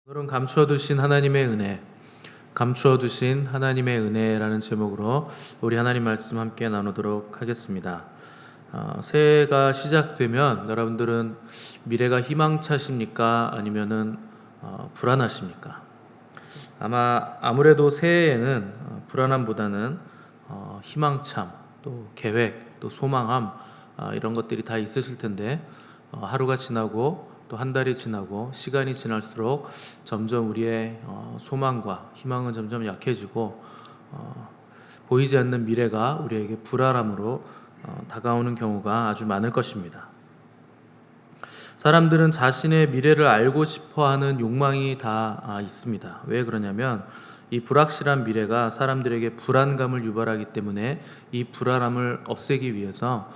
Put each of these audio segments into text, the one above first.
오늘은 감추어두신 하나님의 은혜, 감추어두신 하나님의 은혜라는 제목으로 우리 하나님 말씀 함께 나누도록 하겠습니다. 새해가 시작되면 여러분들은 미래가 희망차십니까? 아니면은 불안하십니까? 아무래도 새해에는 불안함보다는 희망참, 또 계획, 또 소망함 이런 것들이 다 있으실 텐데 하루가 지나고 또 한 달이 지나고 시간이 지날수록 점점 우리의 소망과 희망은 점점 약해지고 보이지 않는 미래가 우리에게 불안함으로 다가오는 경우가 아주 많을 것입니다. 사람들은 자신의 미래를 알고 싶어하는 욕망이 다 있습니다. 왜 그러냐면 이 불확실한 미래가 사람들에게 불안감을 유발하기 때문에 이 불안함을 없애기 위해서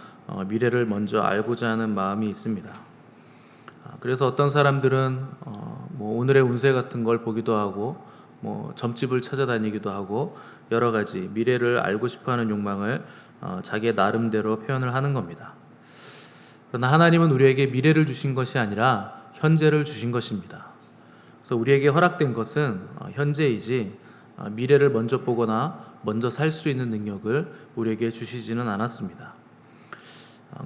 미래를 먼저 알고자 하는 마음이 있습니다. 그래서 어떤 사람들은 오늘의 운세 같은 걸 보기도 하고 점집을 찾아다니기도 하고 여러 가지 미래를 알고 싶어하는 욕망을 자기의 나름대로 표현을 하는 겁니다. 그러나 하나님은 우리에게 미래를 주신 것이 아니라 현재를 주신 것입니다. 그래서 우리에게 허락된 것은 현재이지 미래를 먼저 보거나 먼저 살 수 있는 능력을 우리에게 주시지는 않았습니다.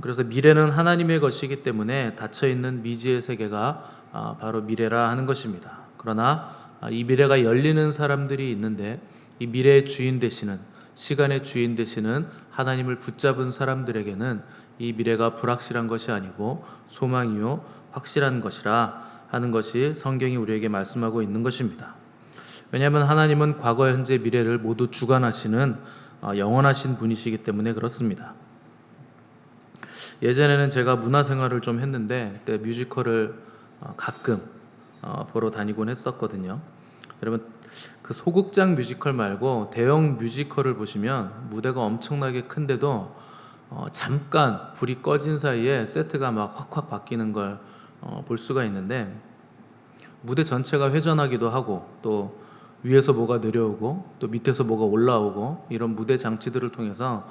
그래서 미래는 하나님의 것이기 때문에 닫혀있는 미지의 세계가 바로 미래라 하는 것입니다. 그러나 이 미래가 열리는 사람들이 있는데 이 미래의 주인 되시는, 시간의 주인 되시는 하나님을 붙잡은 사람들에게는 이 미래가 불확실한 것이 아니고 소망이요 확실한 것이라 하는 것이 성경이 우리에게 말씀하고 있는 것입니다. 왜냐하면 하나님은 과거, 현재, 미래를 모두 주관하시는 영원하신 분이시기 때문에 그렇습니다. 예전에는 제가 문화생활을 좀 했는데 그때 뮤지컬을 가끔 보러 다니곤 했었거든요. 여러분 그 소극장 뮤지컬 말고 대형 뮤지컬을 보시면 무대가 엄청나게 큰데도 잠깐 불이 꺼진 사이에 세트가 막 확확 바뀌는 걸 볼 수가 있는데 무대 전체가 회전하기도 하고 또 위에서 뭐가 내려오고 또 밑에서 뭐가 올라오고 이런 무대 장치들을 통해서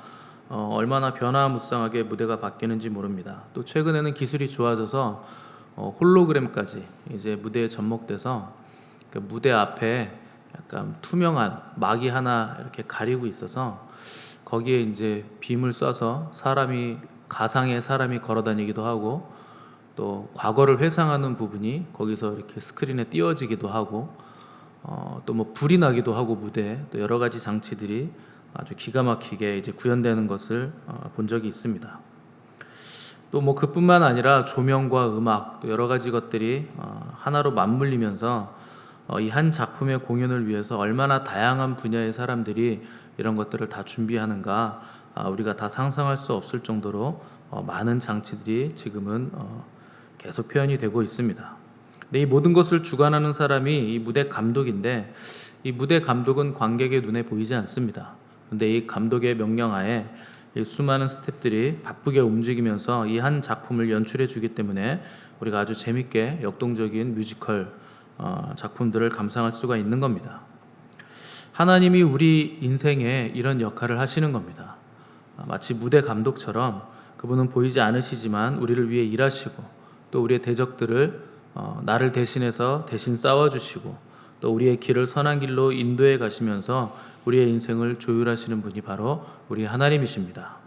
얼마나 변화무쌍하게 무대가 바뀌는지 모릅니다. 또 최근에는 기술이 좋아져서 홀로그램까지 이제 무대에 접목돼서 그 무대 앞에 약간 투명한 막이 하나 이렇게 가리고 있어서 거기에 이제 빔을 쏴서 가상의 사람이 걸어다니기도 하고 또 과거를 회상하는 부분이 거기서 이렇게 스크린에 띄워지기도 하고 또 불이 나기도 하고 무대에 또 여러 가지 장치들이 아주 기가 막히게 이제 구현되는 것을 본 적이 있습니다. 또 그뿐만 아니라 조명과 음악 또 여러 가지 것들이 하나로 맞물리면서 이 한 작품의 공연을 위해서 얼마나 다양한 분야의 사람들이 이런 것들을 다 준비하는가 우리가 다 상상할 수 없을 정도로 많은 장치들이 지금은 계속 표현이 되고 있습니다. 근데 이 모든 것을 주관하는 사람이 이 무대 감독인데 이 무대 감독은 관객의 눈에 보이지 않습니다. 근데 이 감독의 명령하에 이 수많은 스태프들이 바쁘게 움직이면서 이 한 작품을 연출해 주기 때문에 우리가 아주 재밌게 역동적인 뮤지컬 작품들을 감상할 수가 있는 겁니다. 하나님이 우리 인생에 이런 역할을 하시는 겁니다. 마치 무대 감독처럼 그분은 보이지 않으시지만 우리를 위해 일하시고 또 우리의 대적들을 나를 대신해서 대신 싸워주시고 또 우리의 길을 선한 길로 인도해 가시면서 우리의 인생을 조율하시는 분이 바로 우리 하나님이십니다.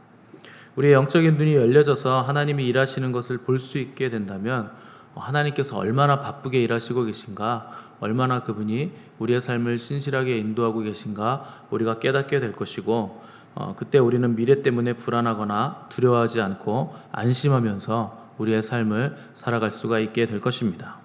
우리의 영적인 눈이 열려져서 하나님이 일하시는 것을 볼 수 있게 된다면 하나님께서 얼마나 바쁘게 일하시고 계신가, 얼마나 그분이 우리의 삶을 신실하게 인도하고 계신가 우리가 깨닫게 될 것이고 그때 우리는 미래 때문에 불안하거나 두려워하지 않고 안심하면서 우리의 삶을 살아갈 수가 있게 될 것입니다.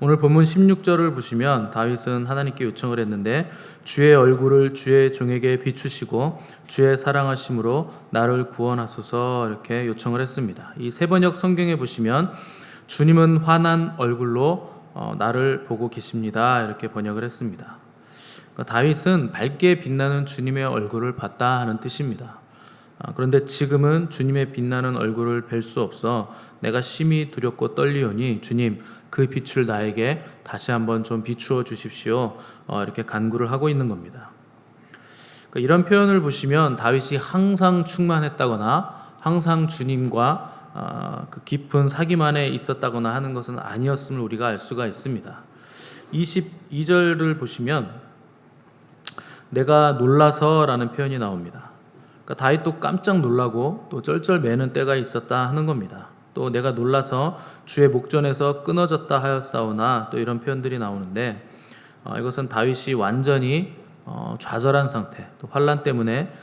오늘 본문 16절을 보시면 다윗은 하나님께 요청을 했는데 주의 얼굴을 주의 종에게 비추시고 주의 사랑하심으로 나를 구원하소서 이렇게 요청을 했습니다. 이 세번역 성경에 보시면 주님은 환한 얼굴로 나를 보고 계십니다 이렇게 번역을 했습니다. 그러니까 다윗은 밝게 빛나는 주님의 얼굴을 봤다 하는 뜻입니다. 그런데 지금은 주님의 빛나는 얼굴을 뵐 수 없어 내가 심히 두렵고 떨리오니 주님 그 빛을 나에게 다시 한번 좀 비추어 주십시오 이렇게 간구를 하고 있는 겁니다. 이런 표현을 보시면 다윗이 항상 충만했다거나 항상 주님과 그 깊은 사귐 안에 있었다거나 하는 것은 아니었음을 우리가 알 수가 있습니다. 22절을 보시면 내가 놀라서라는 표현이 나옵니다. 그러니까 다윗도 깜짝 놀라고 또 쩔쩔매는 때가 있었다 하는 겁니다. 또 내가 놀라서 주의 목전에서 끊어졌다 하였사오나 또 이런 표현들이 나오는데 이것은 다윗이 완전히 좌절한 상태, 또 환난 때문에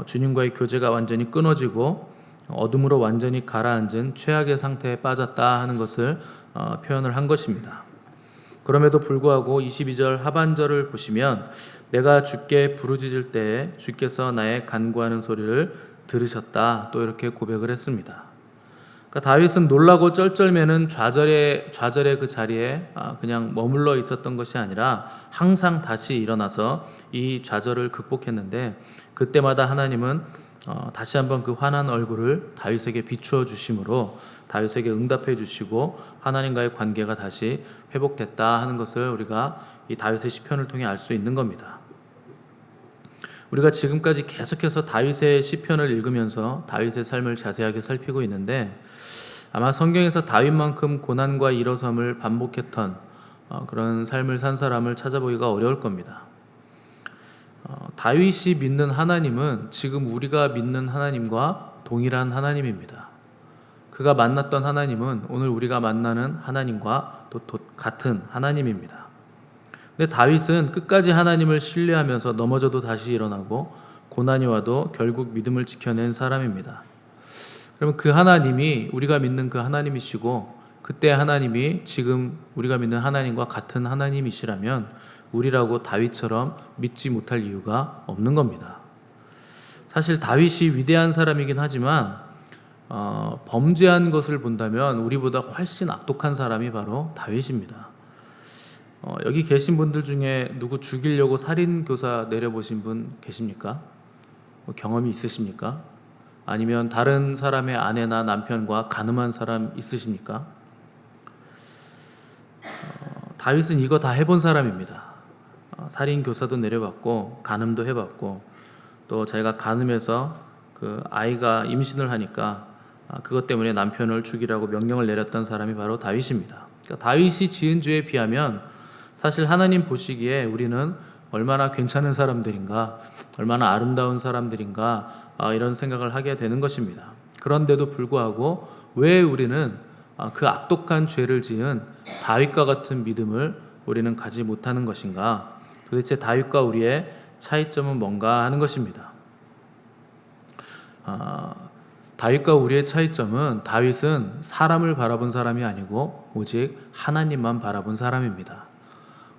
주님과의 교제가 완전히 끊어지고 어둠으로 완전히 가라앉은 최악의 상태에 빠졌다 하는 것을 표현을 한 것입니다. 그럼에도 불구하고 22절 하반절을 보시면 내가 주께 부르짖을 때에 주께서 나의 간구하는 소리를 들으셨다, 또 이렇게 고백을 했습니다. 그러니까 다윗은 놀라고 쩔쩔매는 좌절의 그 자리에 그냥 머물러 있었던 것이 아니라 항상 다시 일어나서 이 좌절을 극복했는데, 그때마다 하나님은 다시 한번 그 환한 얼굴을 다윗에게 비추어 주심으로 다윗에게 응답해 주시고 하나님과의 관계가 다시 회복됐다 하는 것을 우리가 이 다윗의 시편을 통해 알 수 있는 겁니다. 우리가 지금까지 계속해서 다윗의 시편을 읽으면서 다윗의 삶을 자세하게 살피고 있는데, 아마 성경에서 다윗만큼 고난과 일어섬을 반복했던 그런 삶을 산 사람을 찾아보기가 어려울 겁니다. 다윗이 믿는 하나님은 지금 우리가 믿는 하나님과 동일한 하나님입니다. 그가 만났던 하나님은 오늘 우리가 만나는 하나님과 또 같은 하나님입니다. 근데 다윗은 끝까지 하나님을 신뢰하면서 넘어져도 다시 일어나고 고난이 와도 결국 믿음을 지켜낸 사람입니다. 그러면 그 하나님이 우리가 믿는 그 하나님이시고 그때 하나님이 지금 우리가 믿는 하나님과 같은 하나님이시라면 우리라고 다윗처럼 믿지 못할 이유가 없는 겁니다. 사실 다윗이 위대한 사람이긴 하지만 범죄한 것을 본다면 우리보다 훨씬 악독한 사람이 바로 다윗입니다. 여기 계신 분들 중에 누구 죽이려고 살인교사 내려보신 분 계십니까? 경험이 있으십니까? 아니면 다른 사람의 아내나 남편과 간음한 사람 있으십니까? 다윗은 이거 다 해본 사람입니다. 살인교사도 내려봤고 간음도 해봤고, 또 자기가 간음해서 그 아이가 임신을 하니까 그것 때문에 남편을 죽이라고 명령을 내렸던 사람이 바로 다윗입니다. 그러니까 다윗이 지은 죄에 비하면 사실 하나님 보시기에 우리는 얼마나 괜찮은 사람들인가, 얼마나 아름다운 사람들인가 이런 생각을 하게 되는 것입니다. 그런데도 불구하고 왜 우리는 그 악독한 죄를 지은 다윗과 같은 믿음을 우리는 가지 못하는 것인가? 도대체 다윗과 우리의 차이점은 뭔가 하는 것입니다. 다윗과 우리의 차이점은 다윗은 사람을 바라본 사람이 아니고 오직 하나님만 바라본 사람입니다.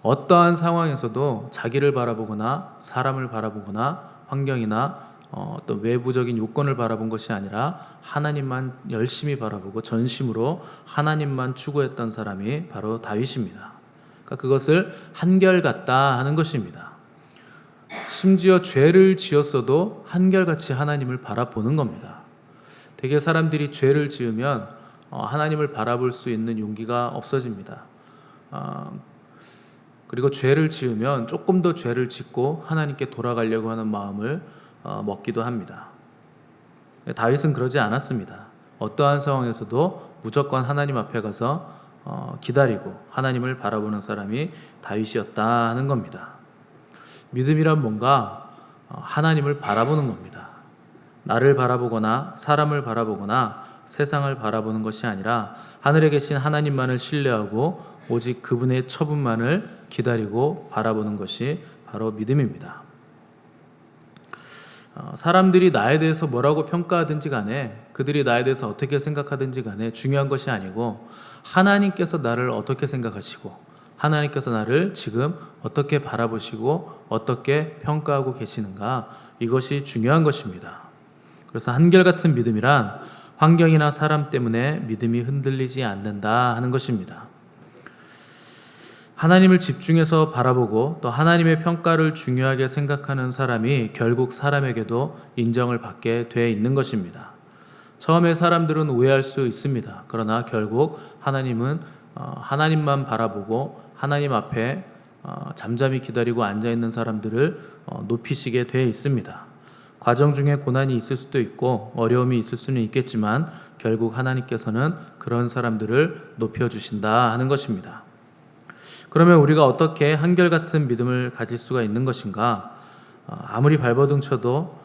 어떠한 상황에서도 자기를 바라보거나 사람을 바라보거나 환경이나 어떤 외부적인 요건을 바라본 것이 아니라 하나님만 열심히 바라보고 전심으로 하나님만 추구했던 사람이 바로 다윗입니다. 그러니까 그것을 한결같다 하는 것입니다. 심지어 죄를 지었어도 한결같이 하나님을 바라보는 겁니다. 대개 사람들이 죄를 지으면 하나님을 바라볼 수 있는 용기가 없어집니다. 그리고 죄를 지으면 조금 더 죄를 짓고 하나님께 돌아가려고 하는 마음을 먹기도 합니다. 다윗은 그러지 않았습니다. 어떠한 상황에서도 무조건 하나님 앞에 가서 기다리고 하나님을 바라보는 사람이 다윗이었다 하는 겁니다. 믿음이란 뭔가 하나님을 바라보는 겁니다. 나를 바라보거나 사람을 바라보거나 세상을 바라보는 것이 아니라 하늘에 계신 하나님만을 신뢰하고 오직 그분의 처분만을 기다리고 바라보는 것이 바로 믿음입니다. 사람들이 나에 대해서 뭐라고 평가하든지 간에, 그들이 나에 대해서 어떻게 생각하든지 간에 중요한 것이 아니고 하나님께서 나를 어떻게 생각하시고 하나님께서 나를 지금 어떻게 바라보시고 어떻게 평가하고 계시는가, 이것이 중요한 것입니다. 그래서 한결같은 믿음이란 환경이나 사람 때문에 믿음이 흔들리지 않는다 하는 것입니다. 하나님을 집중해서 바라보고 또 하나님의 평가를 중요하게 생각하는 사람이 결국 사람에게도 인정을 받게 돼 있는 것입니다. 처음에 사람들은 오해할 수 있습니다. 그러나 결국 하나님은 하나님만 바라보고 하나님 앞에 잠잠히 기다리고 앉아있는 사람들을 높이시게 돼 있습니다. 과정 중에 고난이 있을 수도 있고 어려움이 있을 수는 있겠지만 결국 하나님께서는 그런 사람들을 높여주신다 하는 것입니다. 그러면 우리가 어떻게 한결같은 믿음을 가질 수가 있는 것인가? 아무리 발버둥 쳐도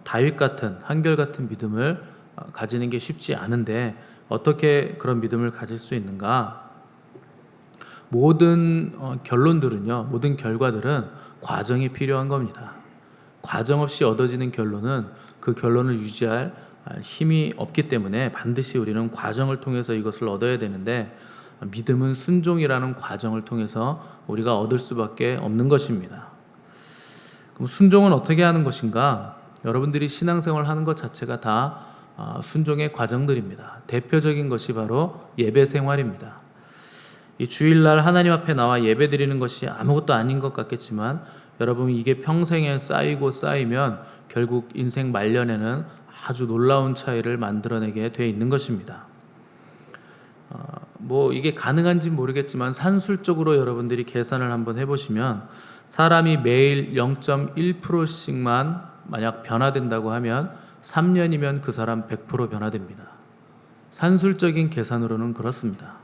다윗 같은 한결같은 믿음을 가지는 게 쉽지 않은데 어떻게 그런 믿음을 가질 수 있는가? 모든 결론들은요, 모든 결과들은 과정이 필요한 겁니다. 과정 없이 얻어지는 결론은 그 결론을 유지할 힘이 없기 때문에 반드시 우리는 과정을 통해서 이것을 얻어야 되는데 믿음은 순종이라는 과정을 통해서 우리가 얻을 수밖에 없는 것입니다. 그럼 순종은 어떻게 하는 것인가? 여러분들이 신앙생활 하는 것 자체가 다 순종의 과정들입니다. 대표적인 것이 바로 예배 생활입니다. 이 주일날 하나님 앞에 나와 예배 드리는 것이 아무것도 아닌 것 같겠지만 여러분 이게 평생에 쌓이고 쌓이면 결국 인생 말년에는 아주 놀라운 차이를 만들어내게 돼 있는 것입니다. 이게 가능한지 모르겠지만 산술적으로 여러분들이 계산을 한번 해보시면 사람이 매일 0.1%씩만 만약 변화된다고 하면 3년이면 그 사람 100% 변화됩니다. 산술적인 계산으로는 그렇습니다.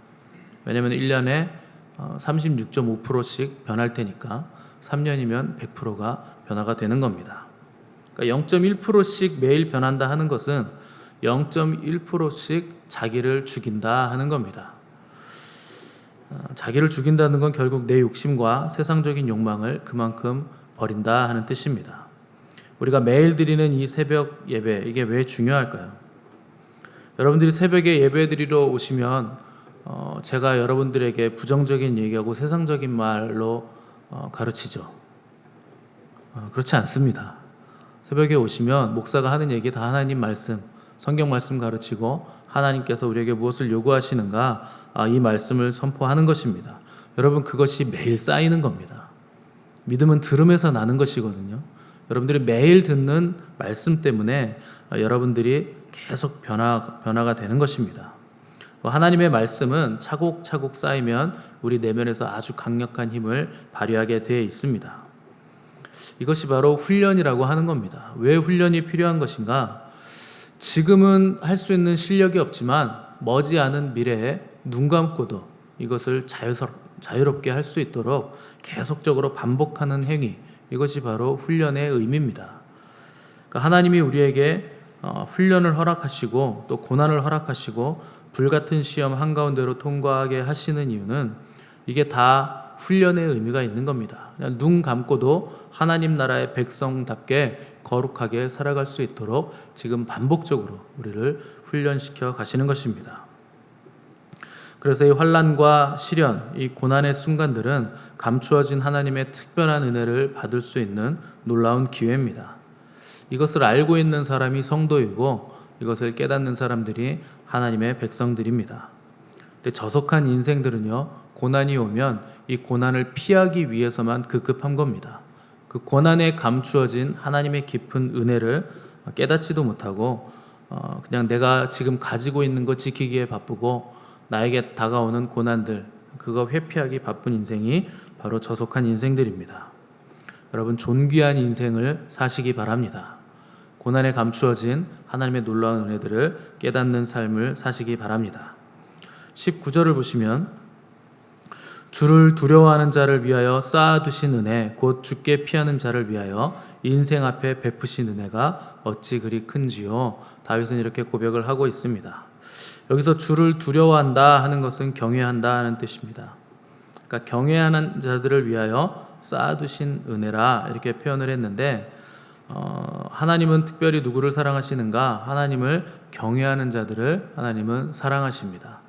왜냐하면 1년에 36.5%씩 변할 테니까 3년이면 100%가 변화가 되는 겁니다. 그러니까 0.1%씩 매일 변한다 하는 것은 0.1%씩 자기를 죽인다 하는 겁니다. 자기를 죽인다는 건 결국 내 욕심과 세상적인 욕망을 그만큼 버린다 하는 뜻입니다. 우리가 매일 드리는 이 새벽 예배, 이게 왜 중요할까요? 여러분들이 새벽에 예배 드리러 오시면 제가 여러분들에게 부정적인 얘기하고 세상적인 말로 가르치죠. 그렇지 않습니다. 새벽에 오시면 목사가 하는 얘기 다 하나님 말씀, 성경 말씀 가르치고 하나님께서 우리에게 무엇을 요구하시는가 이 말씀을 선포하는 것입니다. 여러분 그것이 매일 쌓이는 겁니다. 믿음은 들음에서 나는 것이거든요. 여러분들이 매일 듣는 말씀 때문에 여러분들이 계속 변화가 되는 것입니다. 하나님의 말씀은 차곡차곡 쌓이면 우리 내면에서 아주 강력한 힘을 발휘하게 되어 있습니다. 이것이 바로 훈련이라고 하는 겁니다. 왜 훈련이 필요한 것인가? 지금은 할 수 있는 실력이 없지만 머지않은 미래에 눈 감고도 이것을 자유롭게 할 수 있도록 계속적으로 반복하는 행위, 이것이 바로 훈련의 의미입니다. 그러니까 하나님이 우리에게 훈련을 허락하시고 또 고난을 허락하시고 불같은 시험 한가운데로 통과하게 하시는 이유는 이게 다 훈련의 의미가 있는 겁니다. 그냥 눈 감고도 하나님 나라의 백성답게 거룩하게 살아갈 수 있도록 지금 반복적으로 우리를 훈련시켜 가시는 것입니다. 그래서 이 환난과 시련, 이 고난의 순간들은 감추어진 하나님의 특별한 은혜를 받을 수 있는 놀라운 기회입니다. 이것을 알고 있는 사람이 성도이고 이것을 깨닫는 사람들이 하나님의 백성들입니다. 근데 저속한 인생들은요, 고난이 오면 이 고난을 피하기 위해서만 급급한 겁니다. 그 고난에 감추어진 하나님의 깊은 은혜를 깨닫지도 못하고 그냥 내가 지금 가지고 있는 거 지키기에 바쁘고 나에게 다가오는 고난들 그거 회피하기 바쁜 인생이 바로 저속한 인생들입니다. 여러분 존귀한 인생을 사시기 바랍니다. 고난에 감추어진 하나님의 놀라운 은혜들을 깨닫는 삶을 사시기 바랍니다. 19절을 보시면 주를 두려워하는 자를 위하여 쌓아두신 은혜 곧 주께 피하는 자를 위하여 인생 앞에 베푸신 은혜가 어찌 그리 큰지요. 다윗은 이렇게 고백을 하고 있습니다. 여기서 주를 두려워한다 하는 것은 경외한다 하는 뜻입니다. 그러니까 경외하는 자들을 위하여 쌓아두신 은혜라 이렇게 표현을 했는데 하나님은 특별히 누구를 사랑하시는가? 하나님을 경외하는 자들을 하나님은 사랑하십니다.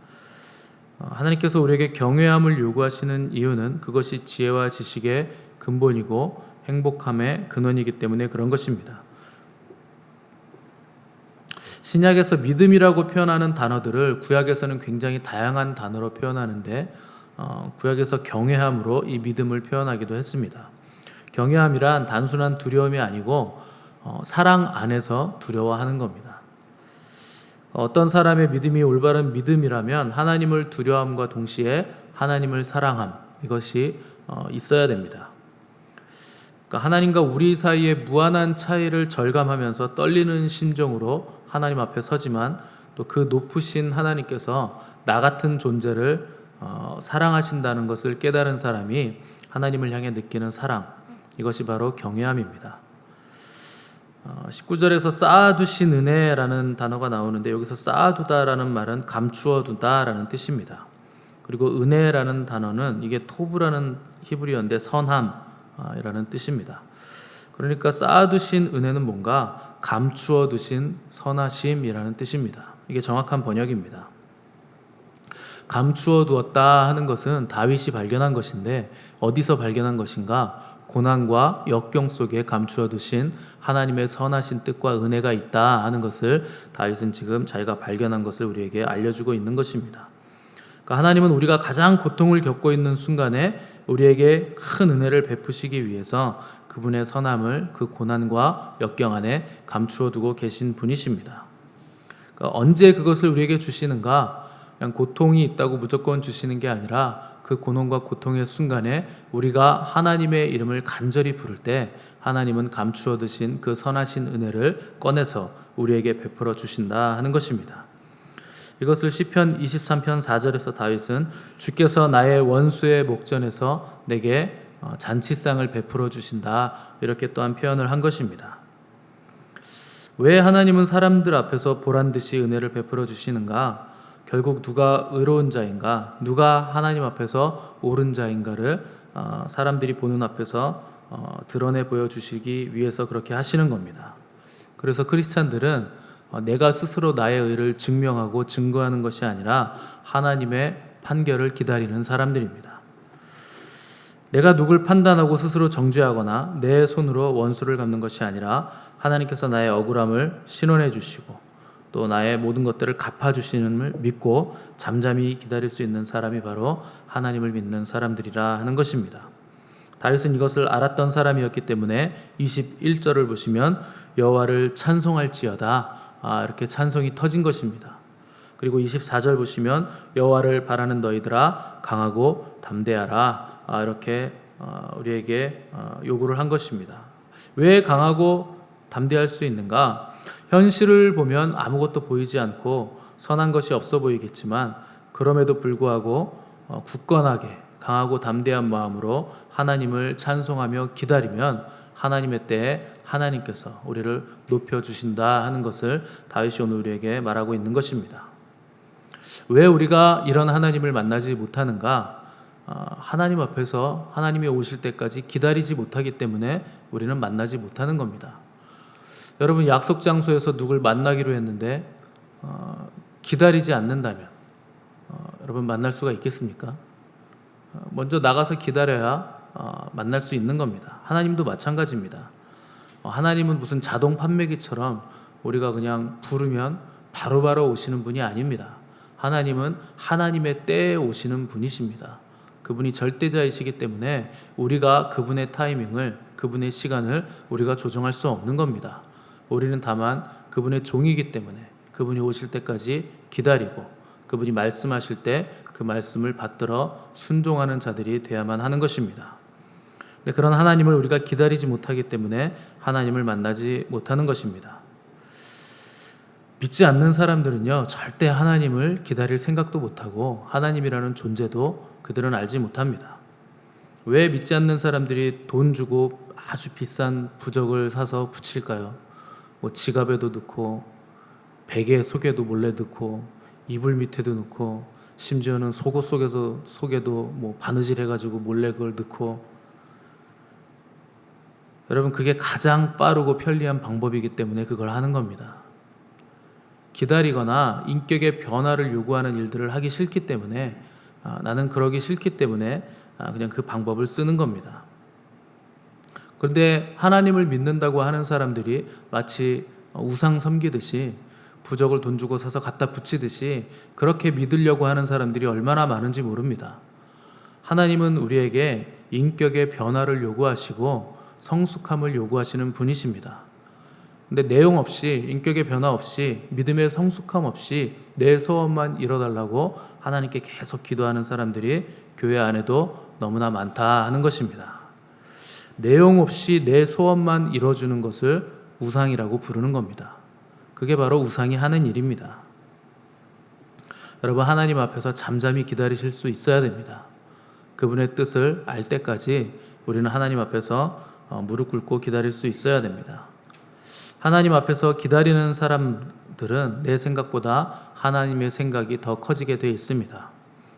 하나님께서 우리에게 경외함을 요구하시는 이유는 그것이 지혜와 지식의 근본이고 행복함의 근원이기 때문에 그런 것입니다. 신약에서 믿음이라고 표현하는 단어들을 구약에서는 굉장히 다양한 단어로 표현하는데 구약에서 경외함으로 이 믿음을 표현하기도 했습니다. 경외함이란 단순한 두려움이 아니고 사랑 안에서 두려워하는 겁니다. 어떤 사람의 믿음이 올바른 믿음이라면 하나님을 두려움과 동시에 하나님을 사랑함, 이것이 있어야 됩니다. 그러니까 하나님과 우리 사이의 무한한 차이를 절감하면서 떨리는 심정으로 하나님 앞에 서지만 또 그 높으신 하나님께서 나 같은 존재를 사랑하신다는 것을 깨달은 사람이 하나님을 향해 느끼는 사랑, 이것이 바로 경외함입니다. 19절에서 쌓아두신 은혜라는 단어가 나오는데 여기서 쌓아두다라는 말은 감추어두다라는 뜻입니다. 그리고 은혜라는 단어는 이게 토브라는 히브리어인데 선함이라는 뜻입니다. 그러니까 쌓아두신 은혜는 뭔가 감추어두신 선하심이라는 뜻입니다. 이게 정확한 번역입니다. 감추어두었다 하는 것은 다윗이 발견한 것인데 어디서 발견한 것인가? 고난과 역경 속에 감추어두신 하나님의 선하신 뜻과 은혜가 있다 하는 것을 다윗은 지금 자기가 발견한 것을 우리에게 알려주고 있는 것입니다. 그러니까 하나님은 우리가 가장 고통을 겪고 있는 순간에 우리에게 큰 은혜를 베푸시기 위해서 그분의 선함을 그 고난과 역경 안에 감추어두고 계신 분이십니다. 그러니까 언제 그것을 우리에게 주시는가? 그냥 고통이 있다고 무조건 주시는 게 아니라 그 고난과 고통의 순간에 우리가 하나님의 이름을 간절히 부를 때 하나님은 감추어 두신 그 선하신 은혜를 꺼내서 우리에게 베풀어 주신다 하는 것입니다. 이것을 시편 23편 4절에서 다윗은 주께서 나의 원수의 목전에서 내게 잔치상을 베풀어 주신다 이렇게 또한 표현을 한 것입니다. 왜 하나님은 사람들 앞에서 보란듯이 은혜를 베풀어 주시는가? 결국 누가 의로운 자인가, 누가 하나님 앞에서 옳은 자인가를 사람들이 보는 앞에서 드러내 보여주시기 위해서 그렇게 하시는 겁니다. 그래서 크리스찬들은 내가 스스로 나의 의를 증명하고 증거하는 것이 아니라 하나님의 판결을 기다리는 사람들입니다. 내가 누굴 판단하고 스스로 정죄하거나 내 손으로 원수를 갚는 것이 아니라 하나님께서 나의 억울함을 신원해 주시고 또 나의 모든 것들을 갚아주시는을 믿고 잠잠히 기다릴 수 있는 사람이 바로 하나님을 믿는 사람들이라 하는 것입니다. 다윗은 이것을 알았던 사람이었기 때문에 21절을 보시면 여호와를 찬송할지어다 이렇게 찬송이 터진 것입니다. 그리고 24절 보시면 여호와를 바라는 너희들아 강하고 담대하라 이렇게 우리에게 요구를 한 것입니다. 왜 강하고 담대할 수 있는가? 현실을 보면 아무것도 보이지 않고 선한 것이 없어 보이겠지만 그럼에도 불구하고 굳건하게 강하고 담대한 마음으로 하나님을 찬송하며 기다리면 하나님의 때에 하나님께서 우리를 높여주신다 하는 것을 다윗이 오늘 우리에게 말하고 있는 것입니다. 왜 우리가 이런 하나님을 만나지 못하는가? 하나님 앞에서 하나님이 오실 때까지 기다리지 못하기 때문에 우리는 만나지 못하는 겁니다. 여러분 약속 장소에서 누굴 만나기로 했는데 기다리지 않는다면 여러분 만날 수가 있겠습니까? 먼저 나가서 기다려야 만날 수 있는 겁니다. 하나님도 마찬가지입니다. 하나님은 무슨 자동 판매기처럼 우리가 그냥 부르면 바로바로 오시는 분이 아닙니다. 하나님은 하나님의 때에 오시는 분이십니다. 그분이 절대자이시기 때문에 우리가 그분의 타이밍을, 그분의 시간을 우리가 조정할 수 없는 겁니다. 우리는 다만 그분의 종이기 때문에 그분이 오실 때까지 기다리고 그분이 말씀하실 때 그 말씀을 받들어 순종하는 자들이 되어야만 하는 것입니다. 근데 그런 하나님을 우리가 기다리지 못하기 때문에 하나님을 만나지 못하는 것입니다. 믿지 않는 사람들은요 절대 하나님을 기다릴 생각도 못하고 하나님이라는 존재도 그들은 알지 못합니다. 왜 믿지 않는 사람들이 돈 주고 아주 비싼 부적을 사서 붙일까요? 지갑에도 넣고 베개 속에도 몰래 넣고 이불 밑에도 넣고 심지어는 속옷 속에도 바느질 해가지고 몰래 그걸 넣고 여러분 그게 가장 빠르고 편리한 방법이기 때문에 그걸 하는 겁니다. 기다리거나 인격의 변화를 요구하는 일들을 하기 싫기 때문에 나는 그러기 싫기 때문에 그냥 그 방법을 쓰는 겁니다. 그런데 하나님을 믿는다고 하는 사람들이 마치 우상 섬기듯이 부적을 돈 주고 사서 갖다 붙이듯이 그렇게 믿으려고 하는 사람들이 얼마나 많은지 모릅니다. 하나님은 우리에게 인격의 변화를 요구하시고 성숙함을 요구하시는 분이십니다. 근데 내용 없이 인격의 변화 없이 믿음의 성숙함 없이 내 소원만 이뤄달라고 하나님께 계속 기도하는 사람들이 교회 안에도 너무나 많다 하는 것입니다. 내용 없이 내 소원만 이뤄주는 것을 우상이라고 부르는 겁니다. 그게 바로 우상이 하는 일입니다. 여러분, 하나님 앞에서 잠잠히 기다리실 수 있어야 됩니다. 그분의 뜻을 알 때까지 우리는 하나님 앞에서 무릎 꿇고 기다릴 수 있어야 됩니다. 하나님 앞에서 기다리는 사람들은 내 생각보다 하나님의 생각이 더 커지게 되어 있습니다.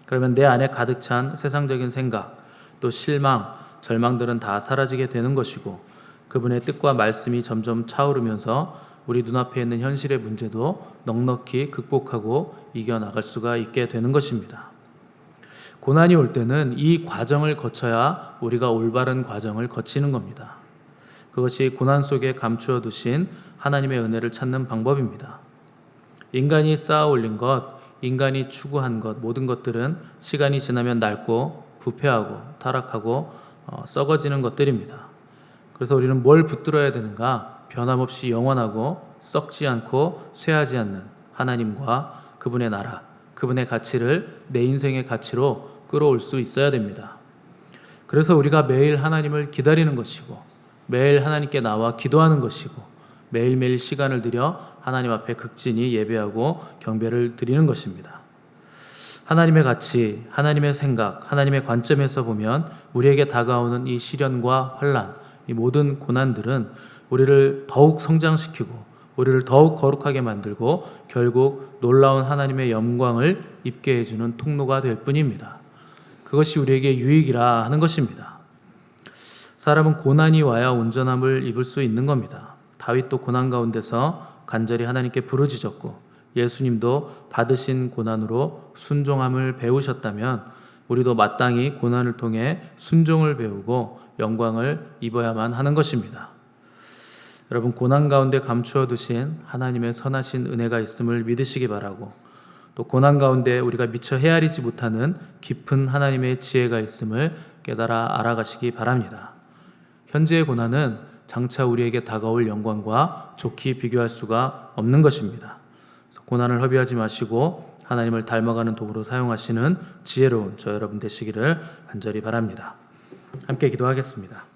그러면 내 안에 가득 찬 세상적인 생각, 또 실망, 절망들은 다 사라지게 되는 것이고, 그분의 뜻과 말씀이 점점 차오르면서 우리 눈앞에 있는 현실의 문제도 넉넉히 극복하고 이겨나갈 수가 있게 되는 것입니다. 고난이 올 때는 이 과정을 거쳐야 우리가 올바른 과정을 거치는 겁니다. 그것이 고난 속에 감추어 두신 하나님의 은혜를 찾는 방법입니다. 인간이 쌓아 올린 것, 인간이 추구한 것, 모든 것들은 시간이 지나면 낡고 부패하고 타락하고 썩어지는 것들입니다. 그래서 우리는 뭘 붙들어야 되는가? 변함없이 영원하고 썩지 않고 쇠하지 않는 하나님과 그분의 나라, 그분의 가치를 내 인생의 가치로 끌어올 수 있어야 됩니다. 그래서 우리가 매일 하나님을 기다리는 것이고, 매일 하나님께 나와 기도하는 것이고, 매일매일 시간을 들여 하나님 앞에 극진히 예배하고 경배를 드리는 것입니다. 하나님의 가치, 하나님의 생각, 하나님의 관점에서 보면 우리에게 다가오는 이 시련과 환난, 이 모든 고난들은 우리를 더욱 성장시키고 우리를 더욱 거룩하게 만들고 결국 놀라운 하나님의 영광을 입게 해주는 통로가 될 뿐입니다. 그것이 우리에게 유익이라 하는 것입니다. 사람은 고난이 와야 온전함을 입을 수 있는 겁니다. 다윗도 고난 가운데서 간절히 하나님께 부르짖었고, 예수님도 받으신 고난으로 순종함을 배우셨다면 우리도 마땅히 고난을 통해 순종을 배우고 영광을 입어야만 하는 것입니다. 여러분, 고난 가운데 감추어 두신 하나님의 선하신 은혜가 있음을 믿으시기 바라고, 또 고난 가운데 우리가 미처 헤아리지 못하는 깊은 하나님의 지혜가 있음을 깨달아 알아가시기 바랍니다. 현재의 고난은 장차 우리에게 다가올 영광과 좋게 비교할 수가 없는 것입니다. 고난을 허비하지 마시고 하나님을 닮아가는 도구로 사용하시는 지혜로운 저 여러분 되시기를 간절히 바랍니다. 함께 기도하겠습니다.